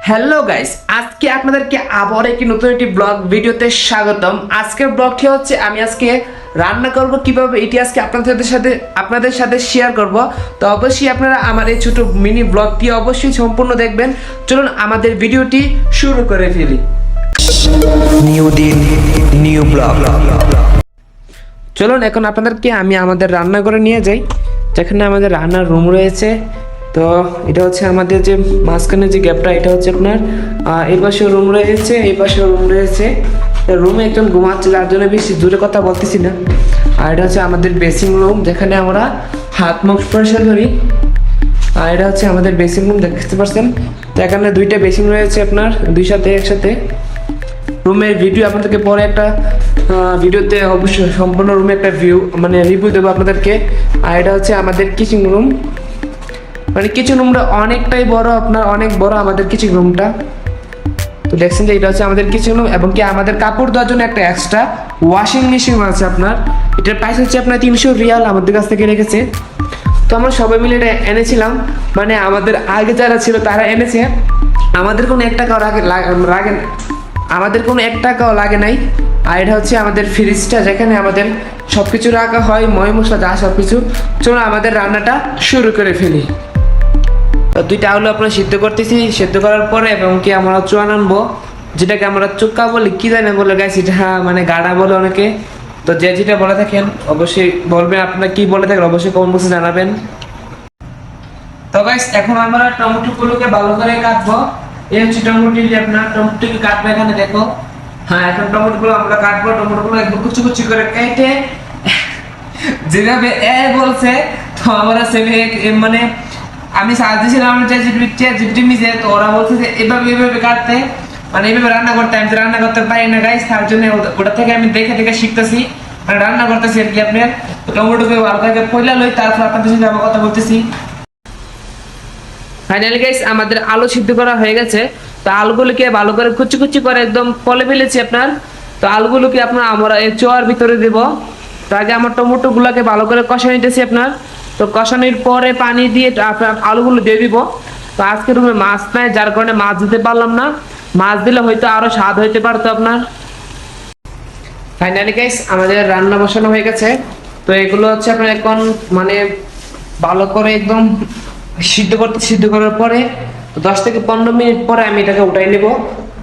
Hello guys, আজকে আপনাদেরকে আবার একটি নতুন একটি ব্লগ ভিডিওতে স্বাগতম। আজকের ব্লগটি হচ্ছে আমি আজকে রান্না করব কিভাবে, এটি আজকে আপনাদের সাথে শেয়ার করব। তো অবশ্যই আপনারা আমার এই ছোট মিনি ব্লগটি অবশ্যই সম্পূর্ণ দেখবেন। চলুন আমাদের ভিডিওটি শুরু করে ফেলি। নিউ দিন নিউ ব্লগ। চলুন এখন আপনাদেরকে আমি আমাদের রান্নাঘরে নিয়ে যাই, যেখানে আমাদের রান্নার রুম রয়েছে। তো এটা হচ্ছে আমাদের যে মাঝখানে যে গ্যাপটা, এটা হচ্ছে আপনার এই পাশে রুম রয়েছে, এই পাশে রুম রয়েছে। রুমে একজন ঘুমাচ্ছে, যার জন্য বেশি দূরে কথা বলতেছি না। আর এটা হচ্ছে আমাদের বেসিং রুম, যেখানে আমরা হাত মুখ পরিষ্কার করি। আর এটা হচ্ছে আমাদের বেসিং রুম, দেখতে পাচ্ছেন। তো এখানে দুইটা বেসিং রয়েছে আপনার, দুই সাথে একসাথে। রুমের ভিডিও আপনাদেরকে পরে একটা ভিডিওতে অবশ্যই সম্পূর্ণ রুমে একটা মানে রিভিউ দেবো আপনাদেরকে। আর এটা হচ্ছে আমাদের কিচেন রুম, মানে কিচেন রুমটা অনেকটাই বড়, আপনার অনেক বড় আমাদের কিচেন রুমটা। তো দেখছেন যে এটা হচ্ছে আমাদের কিচেন রুম, এবং কি আমাদের কাপড় ধোয়ার জন্য একটা এক্সট্রা ওয়াশিং মেশিন আছে আপনার। এটার প্রাইস হচ্ছে আপনার 300 রিয়াল আমাদের কাছ থেকে রেখেছে। তো আমরা সবাই মিলে এটা এনেছিলাম, মানে আমাদের আগে যারা ছিল তারা এনেছে। আমাদের কোনো 1 টাকাও আমাদের কোনো 1 টাকাও লাগে নাই। আর এটা হচ্ছে আমাদের ফ্রিজটা, যেখানে আমাদের সব কিছু রাখা হয়, ময় মশলা যা সব কিছু। চলো আমাদের রান্নাটা শুরু করে ফেলি। দুইটা আলু আপনার সিদ্ধ করতেছি, সিদ্ধ করার পরে এবং কি আমরা চুয়ান আনবো, যেটাকে আমরা চুক্কা বলি, কি জানি বলে গাইছি, মানে গাড়া বলে অনেকে। তো যে যেটা বলে থাকেন অবশ্যই বলবেন, আপনারা কি বলে থাকেন অবশ্যই কমেন্ট বক্সে জানাবেন। তো গাইস এখন আমরা টমেটোগুলোকে ভালো করে কাটবো। এই হচ্ছে টমেটো, আপনার টমেটোকে কাটবো, এখানে দেখো। হ্যাঁ, এখন টমেটোগুলো আমরা কাটবো। টমেটোগুলো একদম কুচি কুচি করে কেটে যেভাবে বলছে, তো আমরা মানে আমি সার্চ দিয়েছিলাম জিপিটি মিজে, তো ওরা বলছে যে এভাবে কাটতে, মানে এইভাবে রান্না করতে। আমি তো রান্না করতে পারি না গাইস, তার জন্য ওটা থেকে আমি দেখে দেখে শিখতেছি, মানে রান্না করতেছি আর কি। আপনার টমেটোকে ভালো করে পয়লা লই, তারপর আপনাদের সাথে আমার কথা বলতেছি। ফাইনালি গাইস আমাদের আলু সিদ্ধ করা হয়ে গেছে। তো আলুগুলোকে ভালো করে কুচি কুচি করে একদম পলে ফেলেছি আপনার। তো আলুগুলোকে আপনার আমরা এই চোয়ার ভিতরে দেব। তো আগে আমার টমেটো গুলাকে ভালো করে কষা নিতেছি আপনার। তো কষানোর পরে পানি দিয়ে আপনার আলুগুলো দিয়ে দিব। তো আজকে রুমে মাছ নাই, যার কারণে মাছ দিতে পারলাম না। মাছ দিলে হয়তো আরো স্বাদ হইতে পারতো আপনার। ফাইনালি গাইস আমাদের রান্না বসানো হয়ে গেছে। তো এগুলো হচ্ছে আপনার এখন মানে ভালো করে একদম সিদ্ধ করার পরে 10 থেকে 15 মিনিট পরে আমি এটাকে উঠাই নেব।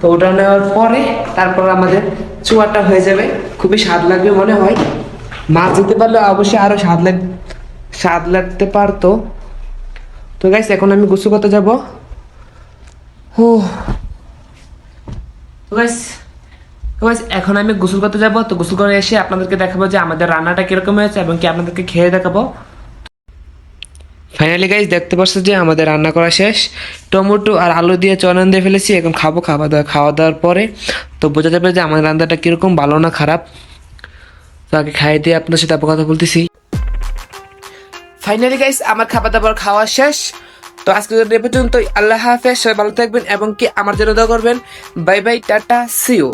তো উঠা নেওয়ার পরে তারপর আমাদের চুয়াটা হয়ে যাবে, খুবই স্বাদ লাগবে মনে হয়। মাছ দিতে পারলে অবশ্যই আরো স্বাদ লাগতে পারতো। তো গাইস এখন আমি গোসল করতে যাব। তো গাইস এখন আমি গোসল করতে যাব। তো গোসল করে এসে আপনাদেরকে দেখাবো যে আমাদের রান্নাটা কিরকম হয়েছে, এবং কি আপনাদেরকে খেয়ে দেখাবো। ফাইনালি গাইস দেখতে পাচ্ছ যে আমাদের রান্না করা শেষ। টমেটো আর আলু দিয়ে চনান দিয়ে ফেলেছি, এখন খাওয়া দাওয়ার পরে তো বোঝা যাবে যে আমার রান্নাটা কিরকম, ভালো না খারাপ। তো আগে খাইয়ে দিয়ে আপনার সাথে কথা বলতেছি। ফাইনালি গাইস আমার খাবার দাবার খাওয়া শেষ। তো আজকে এ পর্যন্ত, আল্লাহ হাফেজ, সবাই ভালো থাকবেন এবং কি আমার জন্য দোয়া করবেন। Bye bye, tata, see you.